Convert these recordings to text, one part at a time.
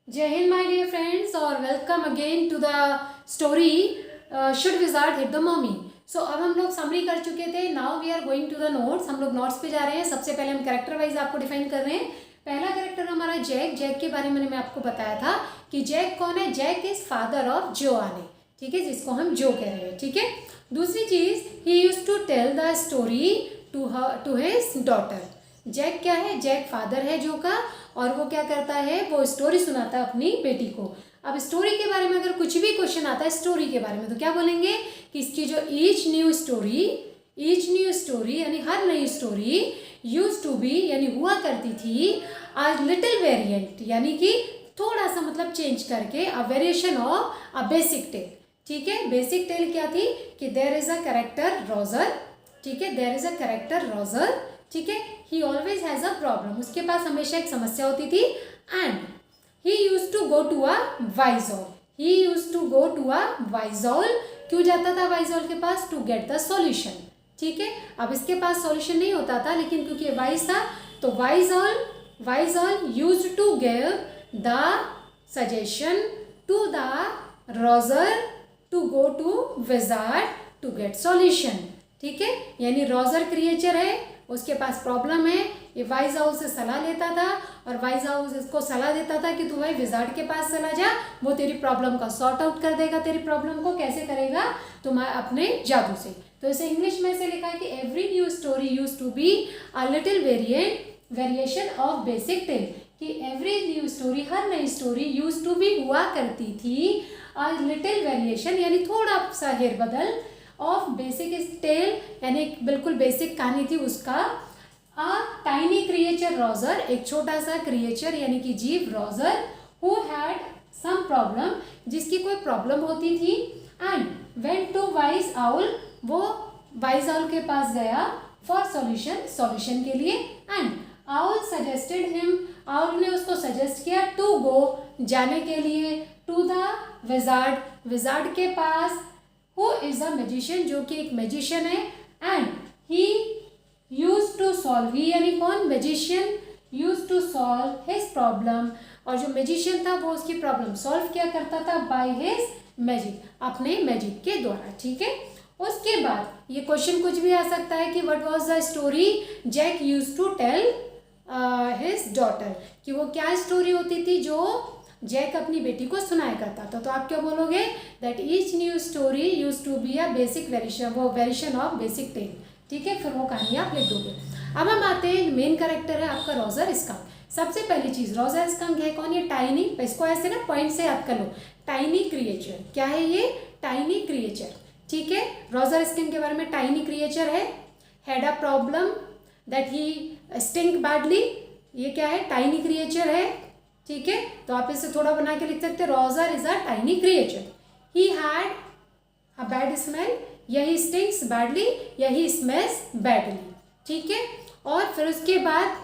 जय हिंद my dear friends और welcome again to the story should wizard hit the mommy. So अब हम लोग समरी कर चुके थे। Now we are going to the notes. हम लोग नोट्स पे जा रहे हैं। सबसे पहले हम कैरेक्टर वाइज आपको डिफाइन कर रहे हैं। पहला कैरेक्टर हमारा जैक। जैक के बारे में मैं आपको बताया था कि जैक कौन है। जैक इज फादर ऑफ जोआने, ठीक है, जिसको हम जो कह रहे हैं, ठीक है। दूसरी चीज, he used to tell the story to his daughter. Jack क्या है? जैक फादर है जो का, और वो क्या करता है, वो स्टोरी सुनाता है अपनी बेटी को। अब स्टोरी के बारे में अगर कुछ भी क्वेश्चन आता है स्टोरी के बारे में तो क्या बोलेंगे कि इसकी जो ईच न्यू स्टोरी यानी हर नई स्टोरी यूज टू बी यानी हुआ करती थी अ लिटिल वेरिएंट यानी कि थोड़ा सा मतलब चेंज करके a variation of a basic tale, ठीक है। बेसिक टेल क्या थी कि there is a character Roger, ठीक है, there is a character Roger, ठीक है। He always has a problem, उसके पास हमेशा एक समस्या होती थी। And he used to go to a wise owl, he used to go to a wise owl. क्यों जाता था वाइजॉल के पास? टू गेट द सॉल्यूशन, ठीक है। अब इसके पास सॉल्यूशन नहीं होता था, लेकिन क्योंकि वाइज था तो wise owl used to give the suggestion to the Roger to go to wizard to get solution, ठीक है। यानी रॉजर क्रिएचर है, उसके पास प्रॉब्लम है, ये वाइज हाउस से सलाह लेता था और वाइज हाउस इसको सलाह देता था कि तू भाई विजार्ड के पास चला जा, वो तेरी प्रॉब्लम का सॉर्ट आउट कर देगा। तेरी प्रॉब्लम को कैसे करेगा? तुम्हारे अपने जादू से। तो इसे इंग्लिश में से लिखा है कि every new story use to be a little variation of basic tale, कि एवरी न्यू स्टोरी हर नई स्टोरी यूज टू बी हुआ करती थी अ लिटिल वेरिएशन यानी थोड़ा सा हेरबदल ऑफ बेसिक टेल यानी बिल्कुल बेसिक कहानी थी उसका। अ टाइनी क्रिएचर रॉजर, एक छोटा सा क्रिएचर यानी कि जीव Roger, who had some problem, जिसकी कोई प्रॉब्लम होती थी। And went to wise owl, वो वाइज आउल के पास गया फॉर सॉल्यूशन के लिए। And owl suggested him, owl ने उसको सजेस्ट किया टू गो, जाने के लिए, टू द विजार्ड के पास, हु इज अ मैजिशियन, जो कि एक मैजिशियन है। And he used to solve, he यानी कौन? Magician used to solve his problem, और जो मैजिशियन था वो उसकी प्रॉब्लम सॉल्व किया करता था बाय हिज मैजिक, अपने मैजिक के द्वारा, ठीक है। उसके बाद ये क्वेश्चन कुछ भी आ सकता है कि what was the story Jack use to tell his daughter, कि वो क्या स्टोरी होती थी जो जैक अपनी बेटी को सुनाया करता था। तो आप क्या बोलोगे? That each new story use to be a basic variation of basic tale, ठीक है। फिर वो कहानी आप लिख दोगे। अब हम आते हैं, मेन कैरेक्टर है आपका रॉजर स्कंक। सबसे पहली चीज, रॉजर स्कंक है कौन? ये टाइनी, इसको ऐसे ना पॉइंट से याद कर लो, टाइनी क्रिएचर। क्या है ये? टाइनी क्रिएचर, ठीक है। रॉजर स्कंक के बारे में, टाइनी क्रिएचर है, had a problem that he stink badly, ये क्या है? टाइनी क्रिएचर है, ठीक है। तो आप इसे थोड़ा बना के लिख सकते हैं, Roger is a tiny creature, he had a bad smell, यही स्टिंक्स बैडली, यही स्मेल्स बैडली, ठीक है। और फिर उसके बाद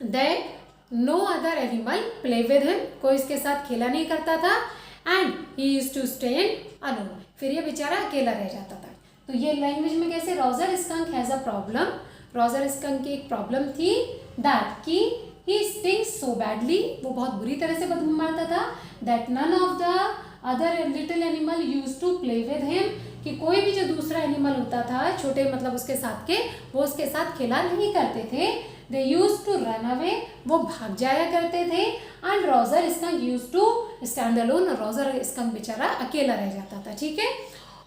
that no other animal play with him, कोई इसके साथ खेला नहीं करता था। And he used to stay alone, फिर ये बेचारा अकेला रह जाता था। तो ये लैंग्वेज में कैसे? Roger skunk has a problem, Roger skunk की एक प्रॉब्लम थी दैट की ही स्टिंक्स सो बैडली, वो बहुत बुरी तरह से बदबू मारता था। That none of the other little animal use to play with him, कि कोई भी जो दूसरा एनिमल होता था छोटे मतलब उसके साथ के, वो उसके साथ खेला नहीं करते थे। They use to run away, वो भाग जाया करते थे। And Roger skunk use to stand alone, Roger skunk बेचारा अकेला रह जाता था, ठीक है।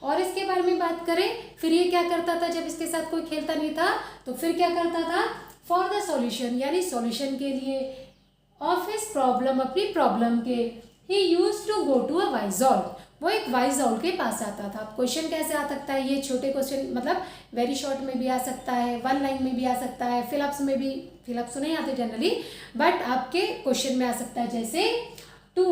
और इसके बारे में बात करें, फिर ये क्या करता था जब इसके साथ कोई खेलता नहीं था? तो फिर क्या करता था? फॉर द सॉल्यूशन यानी सॉल्यूशन के लिए ऑफ हिज प्रॉब्लम, अपनी प्रॉब्लम के, he used to go to a wise owl, वो एक वाइजॉल के पास आता था। क्वेश्चन कैसे आ सकता है? ये छोटे क्वेश्चन मतलब वेरी शॉर्ट में भी आ सकता है, वन लाइन में भी आ सकता है, फिलअप्स में भी, फिलअप्स तो नहीं आते जनरली, बट आपके क्वेश्चन में आ सकता है। जैसे to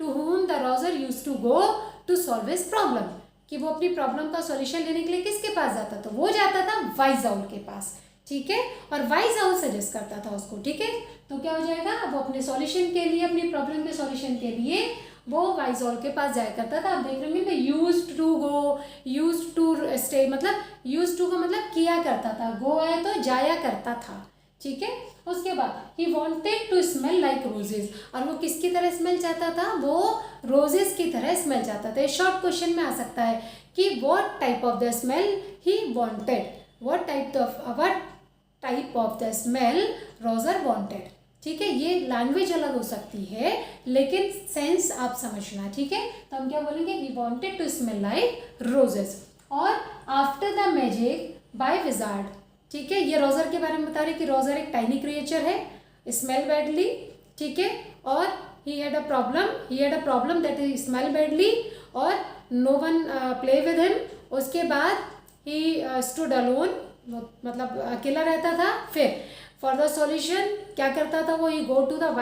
whom the Roger use to go to solve his problem, कि वो अपनी प्रॉब्लम का सॉल्यूशन लेने के लिए किसके पास जाता था? वो जाता था वाइज आउल के पास, ठीक है। और वाइज आउल सजेस्ट करता था उसको, ठीक है। तो क्या हो जाएगा? वो अपने सॉल्यूशन के लिए, अपनी प्रॉब्लम के सॉल्यूशन के लिए वो वाइज आउल के पास जाया करता था। आप देख रहे होंगे used to go, used to stay, मतलब यूज्ड टू का मतलब किया करता था, गो है तो जाया करता था, ठीक है। उसके बाद he wanted to smell like roses, और वो किसकी तरह स्मेल चाहता था, वो रोजेस की तरह स्मेल चाहता था। शॉर्ट क्वेश्चन में आ सकता है कि what type of the smell he wanted, what type of the smell Roger wanted. ठीक है, ये लैंग्वेज अलग हो सकती है लेकिन सेंस आप समझना। ठीक है, तो हम क्या बोलेंगे, he wanted to smell like roses. और after the magic by wizard, ठीक है, ये रोजर के बारे में बता रहे कि रोजर एक टाइनी क्रिएचर है, स्मेल बैडली। ठीक है, और he had a problem that he smell badly और no one play with him. उसके बाद ही स्टूड अलोन, मतलब अकेला रहता था। फिर फॉर द सॉल्यूशन क्या करता था वो, ही गो टू द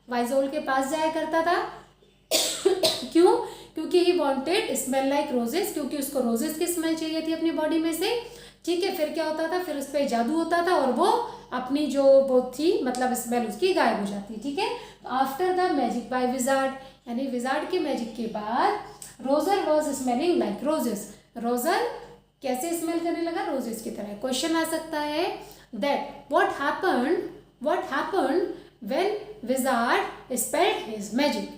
वाइजोल के पास जाया करता था। क्यों, क्योंकि he wanted smell like roses, क्योंकि उसको रोजेस की स्मेल चाहिए थी अपनी बॉडी में से। ठीक है, फिर क्या होता था, फिर उस पर जादू होता था और वो अपनी जो वो थी मतलब स्मेल उसकी गायब हो जाती। ठीक है, तो after the magic by wizard, यानी विजार्ड के मैजिक के बाद Roger was smelling like roses, Roger कैसे स्मेल करने लगा, रोजेस की तरह। क्वेश्चन आ सकता है that what happened when wizard spelled his magic,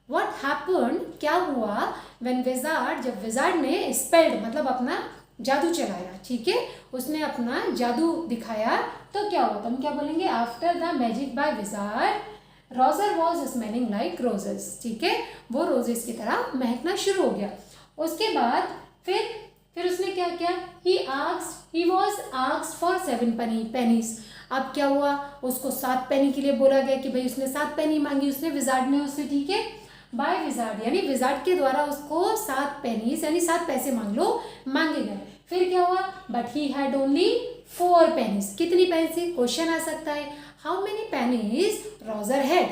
what happened क्या हुआ व्हेन विजार्ड, जब विजार्ड ने स्पेल्ड मतलब अपना जादू चलाया। ठीक है, उसने अपना जादू दिखाया, तो क्या हुआ, तो हम क्या बोलेंगे, after the magic by wizard Roger was smelling like roses. ठीक है, वो रोजेस की तरह महकना शुरू हो गया। उसके बाद फिर उसने क्या किया, ही वॉज आस्क्ड फॉर 7 pennies। अब क्या हुआ, उसको 7 penny के लिए बोला गया कि भाई उसने 7 penny मांगी, उसने विजार्ड ने उससे। ठीक है, बाय विजार्ड यानी विजार्ड के द्वारा उसको 7 pennies यानी 7 पैसे मांगे गए। फिर क्या हुआ, but he had only 4 pennies। कितनी पैसे, क्वेश्चन आ सकता है, how many pennies Roger had,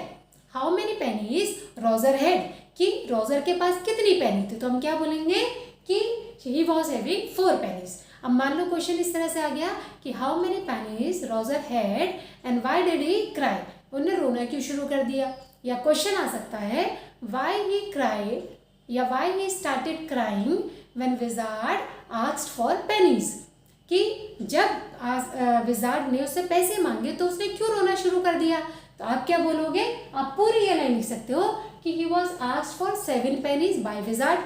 how many pennies Roger had, कि रोजर के पास कितनी पेनी थी, तो हम क्या बोलेंगे कि ही वॉज हैविंग 4 pennies। अब मान लो क्वेश्चन इस तरह से आ गया कि how many pennies Roger had and why did he cry, उन्हें रोना क्यों शुरू कर दिया। या क्वेश्चन आ सकता है व्हाई ही क्राइड या why he started crying when wizard asked for pennies, कि जब विजार्ड ने उससे पैसे मांगे तो उसने क्यों रोना शुरू कर दिया। तो आप क्या बोलोगे, आप पूरी ये लाइन लिख सकते हो कि he was asked for 7 pennies by wizard,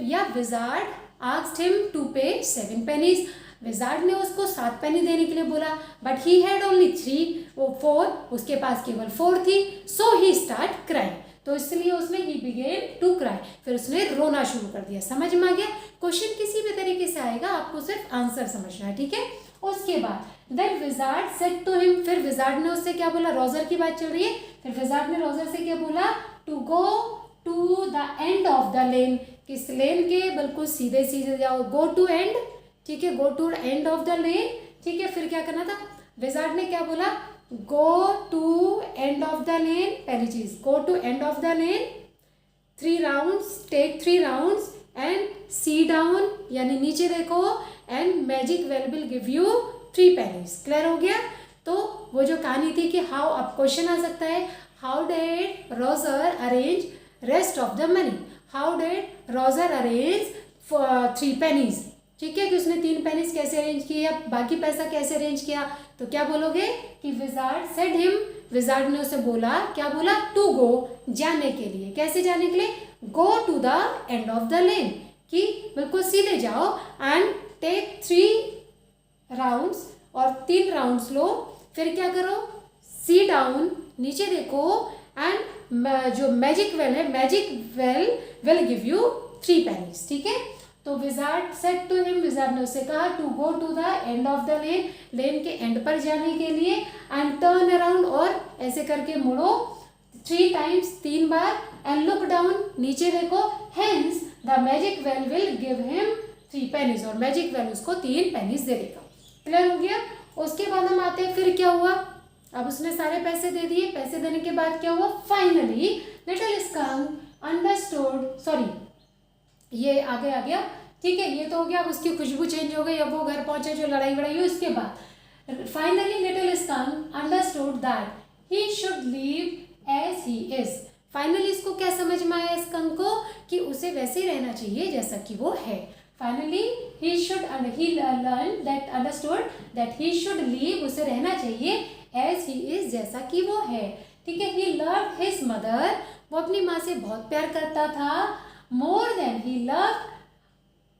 या wizard asked him to pay 7 pennies, wizard ने उसको 7 penny देने के लिए बोला, बट ही हैड ओनली 4, उसके पास केवल 4 थी। सो ही स्टार्ट क्राइंग, तो इसलिए उसने ही बिगेन टू क्राई, फिर उसने रोना शुरू कर दिया। समझ में आ गया, क्वेश्चन किसी भी तरीके से आएगा, आपको सिर्फ आंसर समझना है। ठीक है, उसके बाद then wizard said to him, फिर विजार्ड ने उससे क्या बोला, रोजर की बात चल रही है, फिर विजार्ड ने रोजर से क्या बोला, to go to the end of the lane, किस लेन के बिल्कुल सीधे सीधे जाओ, गो टू एंड। ठीक है, go to end of the lane. ठीक है, फिर क्या करना था, विजार्ड ने क्या बोला, go to end of the lane, पहली चीज go to end of the lane, 3 rounds, take 3 rounds and see down यानी नीचे देखो, and magic well will give you 3 pennies। Clear हो गया। तो वो जो कहानी थी कि हाउ, अब क्वेश्चन आ सकता है, how did Roger arrange rest of the money, how did Roger arrange 3 pennies। ठीक है, कि उसने 3 pennies कैसे अरेंज किया, बाकी पैसा कैसे अरेंज किया, तो क्या बोलोगे कि विजार्ड सेड हिम, विजार्ड ने उसे बोला, क्या बोला, टू गो, जाने के लिए। कैसे जाने के लिए, go to the end of the lane, कि बिल्कुल सीधे जाओ, एंड टेक 3 rounds और 3 rounds लो, फिर क्या करो, सी डाउन नीचे देखो, एंड जो मैजिक वेल है, magic well will give you 3 pennies। ठीक है, तो wizard said to him, wizard ने उसे कहा to go to the end of the lane, lane के एंड पर जाने के लिए, एंड टर्न अराउंड, और ऐसे करके मुड़ो 3 times, 3 bar, and look down नीचे देखो, hence the magic well will give him 3 pennies, और मैजिक वेल उसको 3 pennies दे देगा। क्लियर हो गया। उसके बाद हम आते हैं, फिर क्या हुआ, अब उसने सारे पैसे दे दिए, पैसे देने के बाद क्या हुआ, finally little skunk understood, sorry ये आगे आ गया। ठीक है, ये तो हो गया, अब उसकी खुशबू चेंज हो गई, अब वो घर पहुंचे, जो लड़ाई वड़ाई हुई उसके बाद finally little skunk understood that he should leave as he is. Finally इसको क्या समझ में आया स्कंक को, कि उसे वैसे ही रहना चाहिए जैसा कि वो है। Finally he should he learn that understood that he should leave, उसे रहना चाहिए एज ही इज, जैसा कि वो है। ठीक है, ही लव्ड हिज मदर, वो अपनी माँ से बहुत प्यार करता था। More than he loved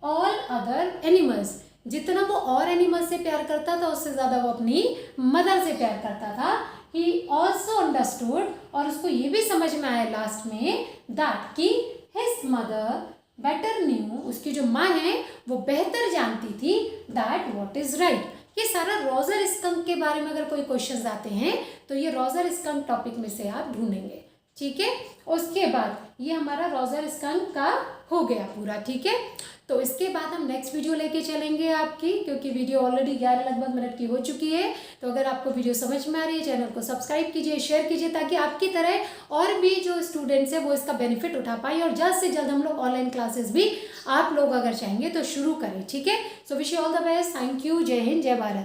all other animals, जितना वो और एनिमल्स से प्यार करता था उससे ज़्यादा वो अपनी मदर से प्यार करता था। ही ऑल्सो अंडरस्टूड, और उसको ये भी समझ में आया लास्ट में दैट कि हिज मदर बेटर न्यू, उसकी जो माँ है वो बेहतर जानती थी दैट व्हाट इज राइट। ये सारा रोजर स्कंक के बारे में अगर कोई क्वेश्चंस आते हैं तो ये रोजर स्कंक टॉपिक में से आप ढूंढेंगे। ठीक है, उसके बाद ये हमारा रोजर स्कंक का हो गया पूरा। ठीक है, तो इसके बाद हम नेक्स्ट वीडियो लेके चलेंगे आपकी, क्योंकि वीडियो ऑलरेडी 11 लगभग मिनट की हो चुकी है। तो अगर आपको वीडियो समझ में आ रही है, चैनल को सब्सक्राइब कीजिए, शेयर कीजिए, ताकि आपकी तरह और भी जो स्टूडेंट्स हैं वो इसका बेनिफिट उठा पाए, और जल्द से जल्द हम लोग ऑनलाइन क्लासेस भी आप लोग अगर चाहेंगे तो शुरू करें। ठीक है, so wish you all the best, thank you, जय हिंद, जय भारत।